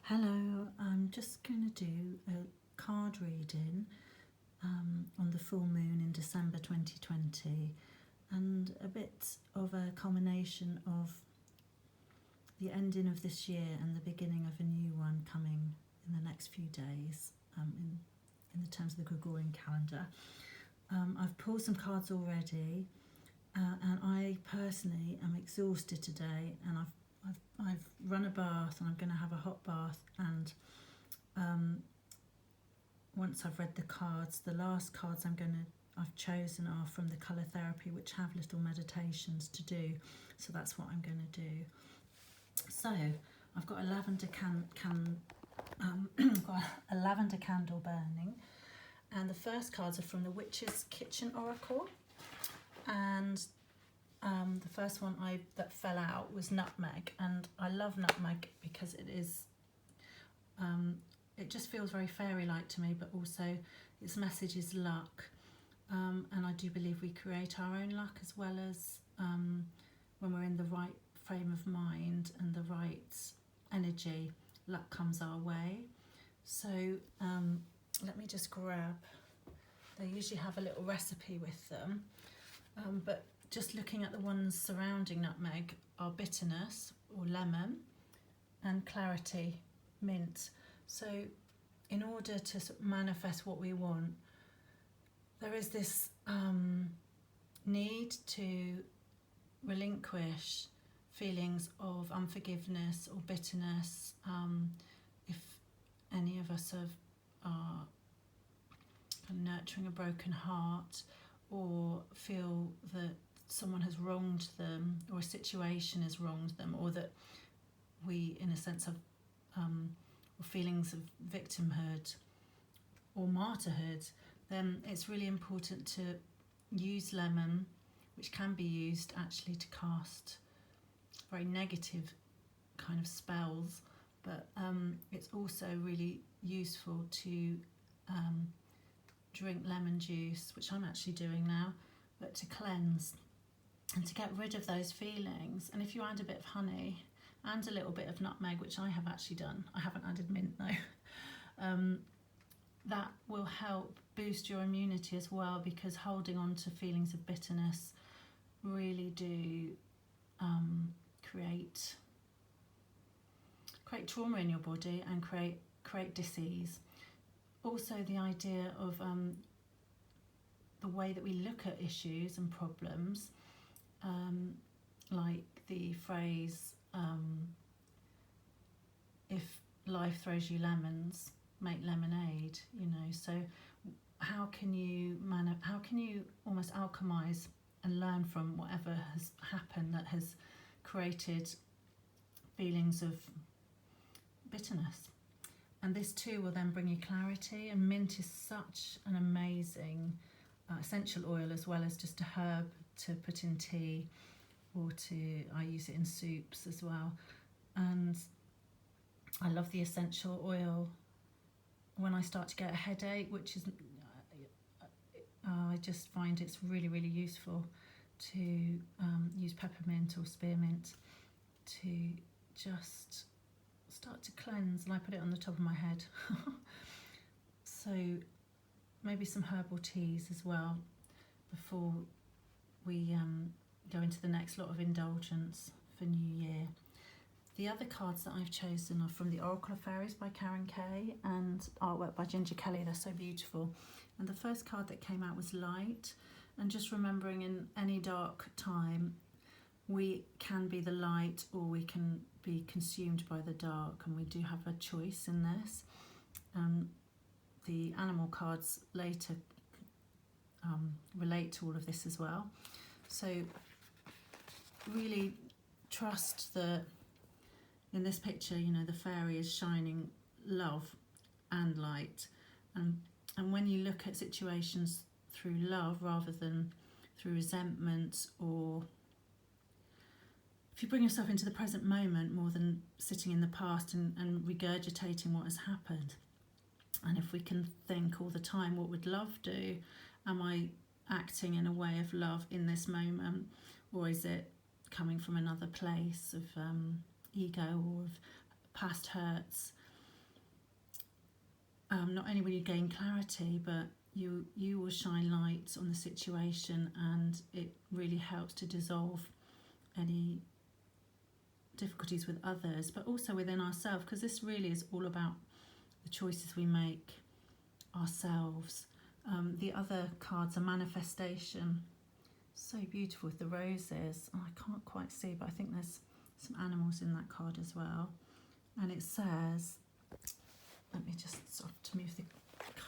Hello, I'm just going to do a card reading on the full moon in December 2020 and a bit of a culmination of the ending of this year and the beginning of a new one coming in the next few days in the terms of the Gregorian calendar. I've pulled some cards already and I personally am exhausted today, and I've run a bath and I'm going to have a hot bath, and once I've read the cards, the last cards I've chosen are from the colour therapy, which have little meditations to do, so that's what I'm going to do. So I've got a lavender got a lavender candle burning, and the first cards are from the Witch's Kitchen Oracle, and the first one that fell out was Nutmeg, and I love Nutmeg because it is it just feels very fairy-like to me, but also its message is luck, and I do believe we create our own luck, as well as when we're in the right frame of mind and the right energy, luck comes our way. So let me just grab, they usually have a little recipe with them, but just looking at the ones surrounding Nutmeg are bitterness or lemon and clarity, mint. So in order to sort of manifest what we want, there is this need to relinquish feelings of unforgiveness or bitterness. If any of us are nurturing a broken heart, or feel that someone has wronged them, or a situation has wronged them, or that we, in a sense, have or feelings of victimhood or martyrhood, then it's really important to use lemon, which can be used actually to cast very negative kind of spells, but it's also really useful to drink lemon juice, which I'm actually doing now, but to cleanse and to get rid of those feelings. And if you add a bit of honey and a little bit of nutmeg, which I have actually done, I haven't added mint though, that will help boost your immunity as well, because holding on to feelings of bitterness really do create trauma in your body and create disease. Also, the idea of the way that we look at issues and problems, like the phrase, if life throws you lemons, make lemonade, so how can you almost alchemize and learn from whatever has happened that has created feelings of bitterness? And this too will then bring you clarity, and mint is such an amazing essential oil, as well as just a herb to put in tea, or I use it in soups as well. And I love the essential oil when I start to get a headache, which is I just find it's really, really useful to use peppermint or spearmint to just start to cleanse, and I put it on the top of my head. So maybe some herbal teas as well before we go into the next lot of indulgence for New Year. The other cards that I've chosen are from the Oracle of Fairies by Karen Kay and artwork by Ginger Kelly. They're so beautiful. And the first card that came out was light, and just remembering in any dark time we can be the light, or we can be consumed by the dark, and we do have a choice in this. The animal cards later relate to all of this as well. So really trust that in this picture, the fairy is shining love and light, and when you look at situations through love rather than through resentment, or if you bring yourself into the present moment more than sitting in the past and regurgitating what has happened, and if we can think all the time, what would love do? Am I acting in a way of love in this moment, or is it coming from another place of ego or of past hurts? not only will you gain clarity, but you will shine light on the situation, and it really helps to dissolve any difficulties with others, but also within ourselves, because this really is all about the choices we make ourselves. The other cards are manifestation. So beautiful with the roses. Oh, I can't quite see, but I think there's some animals in that card as well. And it says, let me just sort of move the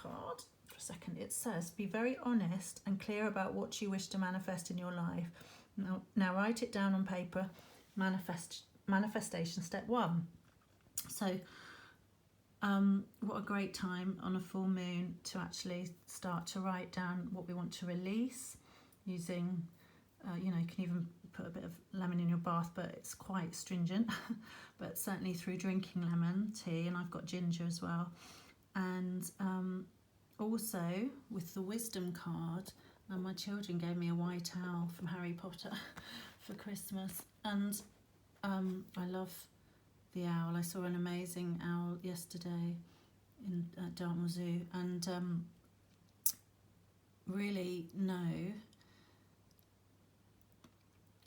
card for a second. It says, be very honest and clear about what you wish to manifest in your life. Now write it down on paper. Manifestation step 1. So what a great time on a full moon to actually start to write down what we want to release using, you can even put a bit of lemon in your bath, but it's quite stringent, but certainly through drinking lemon tea, and I've got ginger as well. And also with the wisdom card, my children gave me a white owl from Harry Potter for Christmas, and I love the owl. I saw an amazing owl yesterday in Dartmoor Zoo, and really know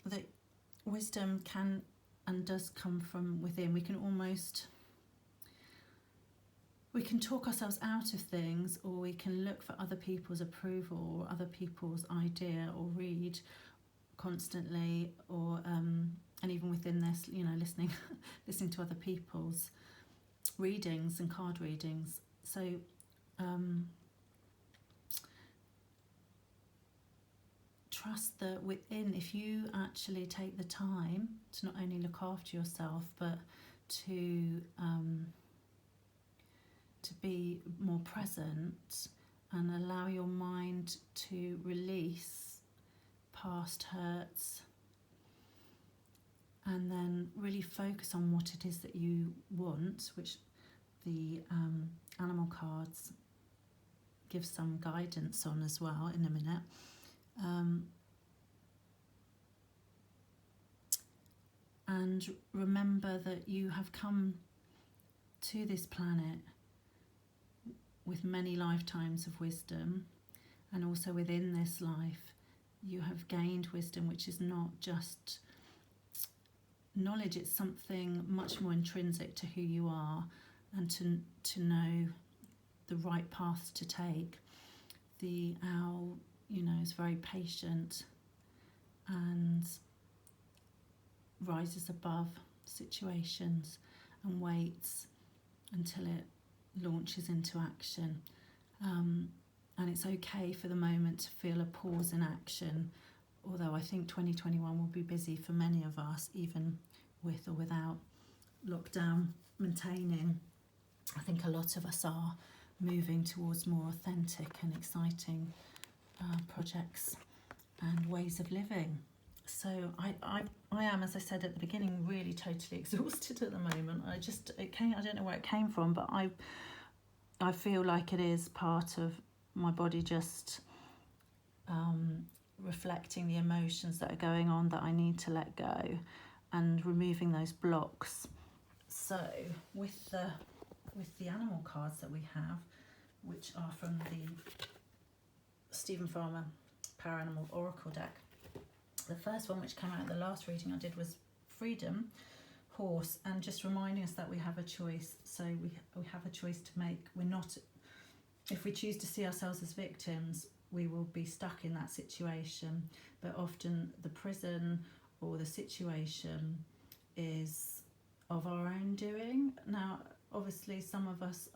that wisdom can and does come from within. We can talk ourselves out of things, or we can look for other people's approval or other people's idea, or read constantly, or and even within this, listening to other people's readings and card readings. So trust that within, if you actually take the time to not only look after yourself, but to be more present and allow your mind to release past hurts, and then really focus on what it is that you want, which the animal cards give some guidance on as well in a minute. And remember that you have come to this planet with many lifetimes of wisdom, and also within this life you have gained wisdom, which is not just knowledge, it's something much more intrinsic to who you are, and to know the right path to take. The owl, is very patient and rises above situations and waits until it launches into action. And it's okay for the moment to feel a pause in action, although I think 2021 will be busy for many of us, even with or without lockdown maintaining. I think a lot of us are moving towards more authentic and exciting projects and ways of living. So I am, as I said at the beginning, really totally exhausted at the moment. I don't know where it came from, but I feel like it is part of my body just reflecting the emotions that are going on that I need to let go, and removing those blocks. So with the animal cards that we have, which are from the Stephen Farmer Power Animal Oracle deck, the first one, which came out at the last reading I did, was Freedom, Horse, and just reminding us that we have a choice. So we have a choice to make. We're not, if we choose to see ourselves as victims, we will be stuck in that situation. But often the prison or the situation is of our own doing. Now, obviously, some of us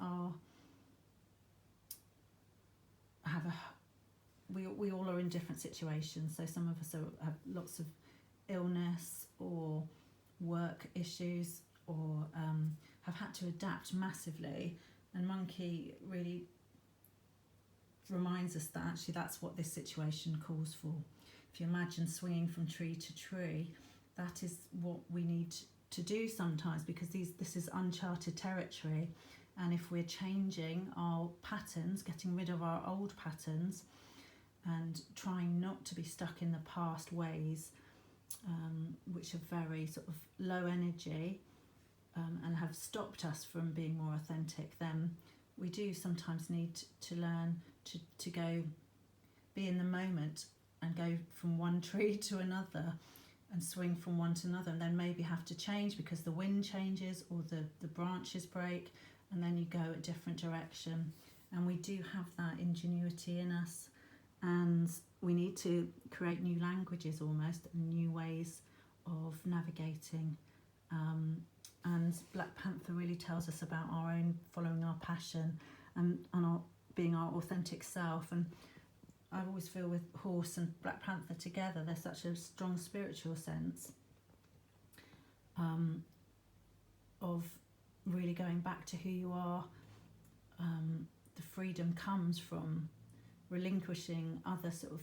we all are in different situations. So some of us have lots of illness or work issues, or have had to adapt massively. And Monkey really reminds us that actually that's what this situation calls for. If you imagine swinging from tree to tree, that is what we need to do sometimes, because this is uncharted territory. And if we're changing our patterns, getting rid of our old patterns, and trying not to be stuck in the past ways, which are very sort of low energy, and have stopped us from being more authentic, then we do sometimes need to learn to go, be in the moment and go from one tree to another and swing from one to another, and then maybe have to change because the wind changes or the branches break, and then you go a different direction. And we do have that ingenuity in us, and we need to create new languages almost, and new ways of navigating. And Black Panther really tells us about our own following our passion and being our authentic self. And I always feel with horse and Black Panther together, there's such a strong spiritual sense of really going back to who you are. The freedom comes from relinquishing other sort of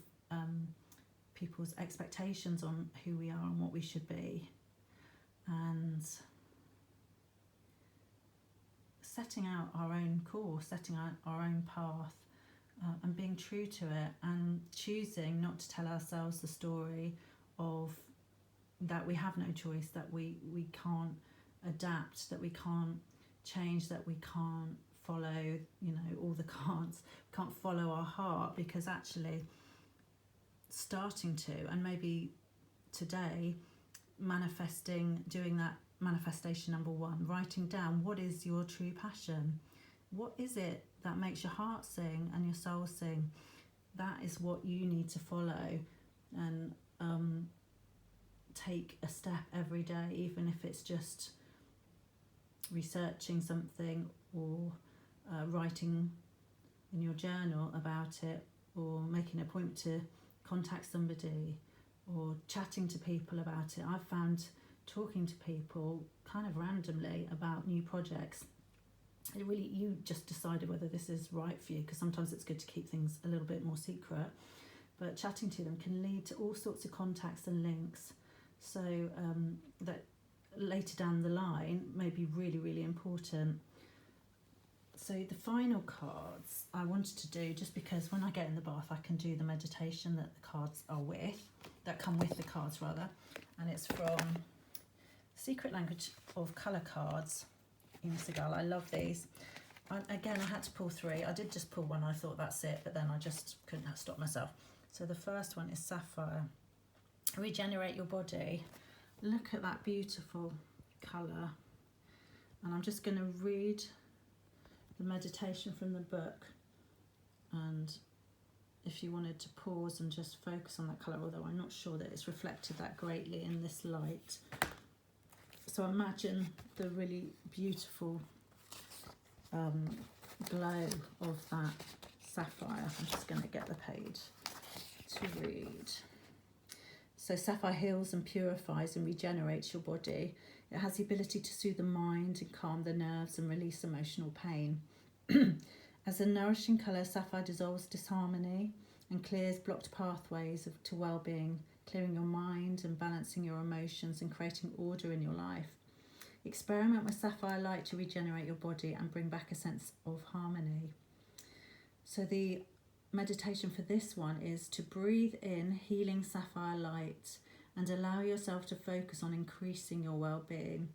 people's expectations on who we are and what we should be, and setting out our own course, setting out our own path, and being true to it, and choosing not to tell ourselves the story of that we have no choice, that we can't adapt, that we can't change, that we can't follow, all the can't follow our heart, because actually starting to, and maybe today, doing that manifestation number 1, writing down what is your true passion, what is it that makes your heart sing and your soul sing. That is what you need to follow, and take a step every day, even if it's just researching something, or writing in your journal about it, or making an appointment to contact somebody, or chatting to people about it. I've found talking to people kind of randomly about new projects, you just decided whether this is right for you, because sometimes it's good to keep things a little bit more secret, but chatting to them can lead to all sorts of contacts and links, so that later down the line may be really, really important. So the final cards I wanted to do, just because when I get in the bath I can do the meditation that the cards are with, that come with the cards rather, and it's from Secret Language of Colour cards in Seagull. I love these. Again, I had to pull 3. I did just pull one, I thought that's it, but then I just couldn't stop myself. So the first one is Sapphire. Regenerate your body. Look at that beautiful colour. And I'm just going to read the meditation from the book, and if you wanted to pause and just focus on that colour, although I'm not sure that it's reflected that greatly in this light. So imagine the really beautiful glow of that sapphire. I'm just going to get the page to read. So sapphire heals and purifies and regenerates your body. It has the ability to soothe the mind and calm the nerves and release emotional pain. As a nourishing colour, sapphire dissolves disharmony and clears blocked pathways to well-being, clearing your mind and balancing your emotions and creating order in your life. Experiment with sapphire light to regenerate your body and bring back a sense of harmony. So the meditation for this one is to breathe in healing sapphire light and allow yourself to focus on increasing your well-being.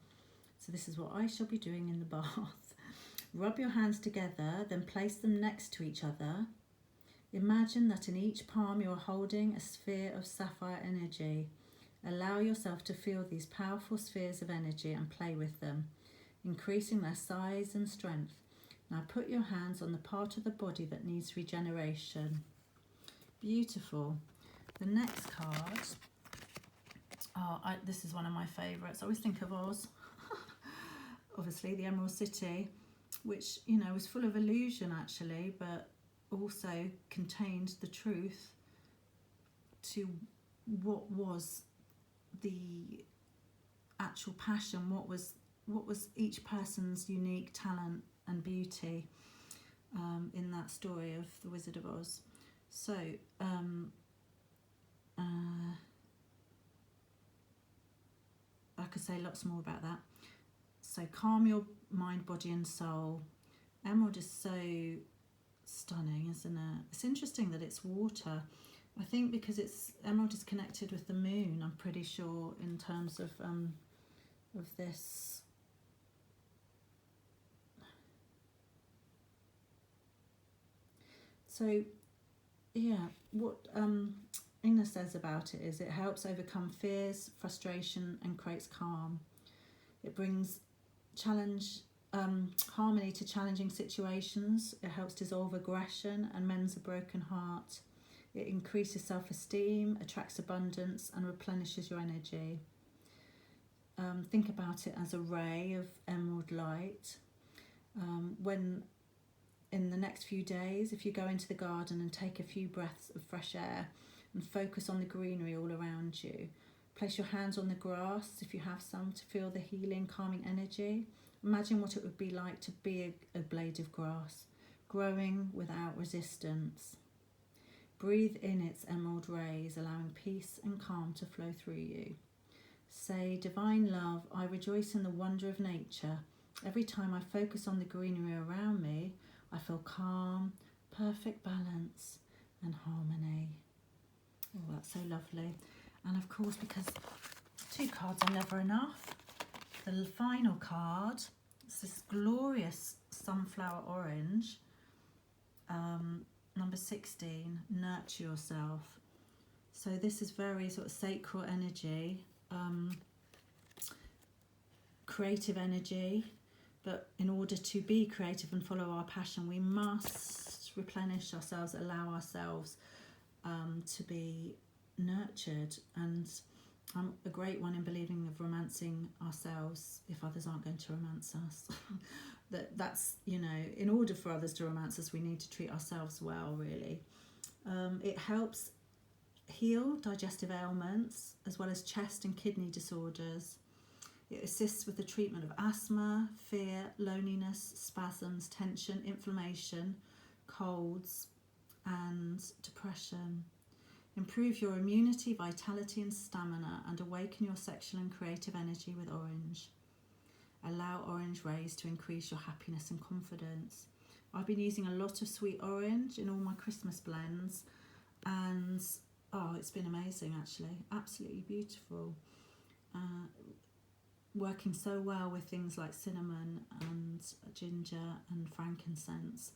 So this is what I shall be doing in the bath. Rub your hands together, then place them next to each other. Imagine that in each palm you are holding a sphere of sapphire energy. Allow yourself to feel these powerful spheres of energy and play with them, increasing their size and strength. Now put your hands on the part of the body that needs regeneration. Beautiful. The next card, this is one of my favourites. I always think of Oz, obviously the Emerald City, which, was full of illusion actually, but also contained the truth to what was the actual passion, what was each person's unique talent and beauty in that story of the Wizard of Oz. So I could say lots more about that. So calm your mind, body and soul. Emerald is so stunning, isn't it? It's interesting that it's water. I think because emerald is connected with the moon, I'm pretty sure, in terms of this So yeah, what Inna says about it is it helps overcome fears, frustration, and creates calm. It brings challenge harmony to challenging situations. It helps dissolve aggression and mends a broken heart. It increases self-esteem, attracts abundance, and replenishes your energy. Think about it as a ray of emerald light. When in the next few days, if you go into the garden and take a few breaths of fresh air and focus on the greenery all around you, place your hands on the grass if you have some to feel the healing, calming energy. Imagine what it would be like to be a blade of grass, growing without resistance. Breathe in its emerald rays, allowing peace and calm to flow through you. Say, Divine Love, I rejoice in the wonder of nature. Every time I focus on the greenery around me, I feel calm, perfect balance and harmony. Oh, that's so lovely. And of course, because 2 cards are never enough, the final card is this glorious sunflower orange, number 16, nurture yourself. So this is very sort of sacral energy, creative energy, but in order to be creative and follow our passion, we must replenish ourselves, allow ourselves to be nurtured. And I'm a great one in believing of romancing ourselves if others aren't going to romance us. That's, you know, in order for others to romance us, we need to treat ourselves well, really. It helps heal digestive ailments as well as chest and kidney disorders. It assists with the treatment of asthma, fear, loneliness, spasms, tension, inflammation, colds and depression. Improve your immunity, vitality and stamina, and awaken your sexual and creative energy with orange. Allow orange rays to increase your happiness and confidence. I've been using a lot of sweet orange in all my Christmas blends, and it's been amazing actually, absolutely beautiful. Working so well with things like cinnamon and ginger and frankincense,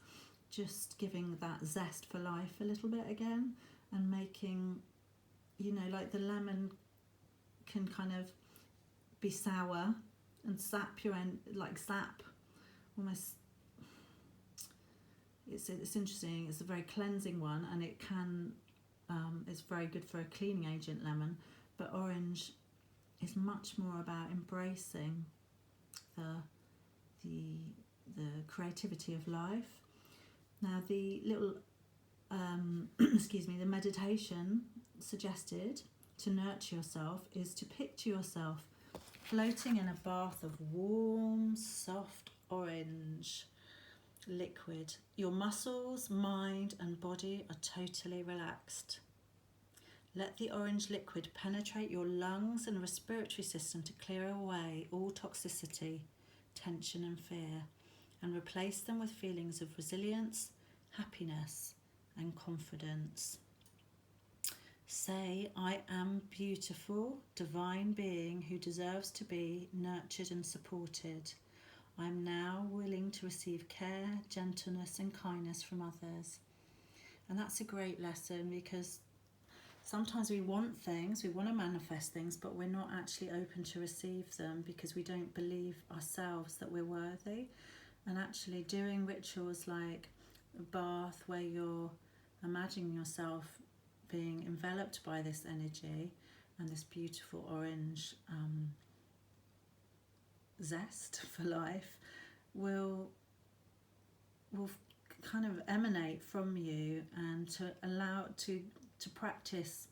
just giving that zest for life a little bit again, and making, you know, like the lemon can kind of be sour and sap your sap almost. It's interesting. It's a very cleansing one, and it can it's very good for a cleaning agent, lemon, but orange is much more about embracing the creativity of life. Now the little the meditation suggested to nurture yourself is to picture yourself floating in a bath of warm, soft orange liquid. Your muscles, mind and body are totally relaxed. Let the orange liquid penetrate your lungs and respiratory system to clear away all toxicity, tension and fear, and replace them with feelings of resilience, happiness and confidence. Say, I am beautiful, divine being who deserves to be nurtured and supported. I am now willing to receive care, gentleness and kindness from others. And that's a great lesson, because sometimes we want things, we want to manifest things, but we're not actually open to receive them because we don't believe ourselves that we're worthy. And actually doing rituals like a bath where you're imagining yourself being enveloped by this energy and this beautiful orange zest for life will kind of emanate from you, and to allow to practice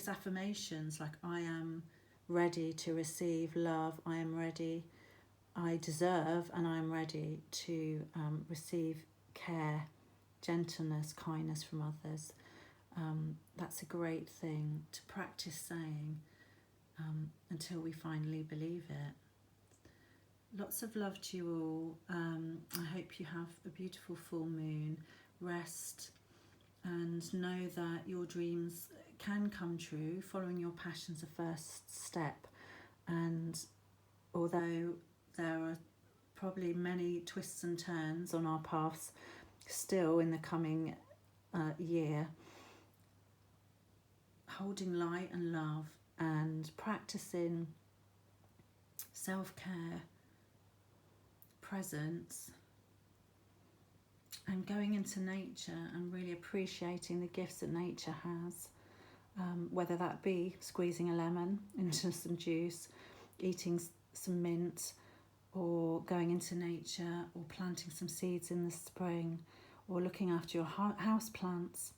affirmations like, I am ready to receive love, I am ready, I deserve and I am ready to receive care, gentleness, kindness from others. That's a great thing to practice saying until we finally believe it. Lots of love to you all. I hope you have a beautiful full moon. Rest and know that your dreams can come true. Following your passion's the first step, and although there are probably many twists and turns on our paths, still in the coming year, holding light and love and practicing self-care, presence, and going into nature and really appreciating the gifts that nature has, whether that be squeezing a lemon into some juice, eating some mint, or going into nature, or planting some seeds in the spring, or looking after your house plants,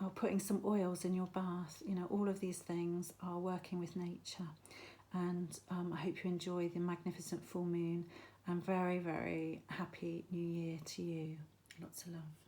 or putting some oils in your bath. You know, all of these things are working with nature. And I hope you enjoy the magnificent full moon, and very, very happy new year to you. Lots of love.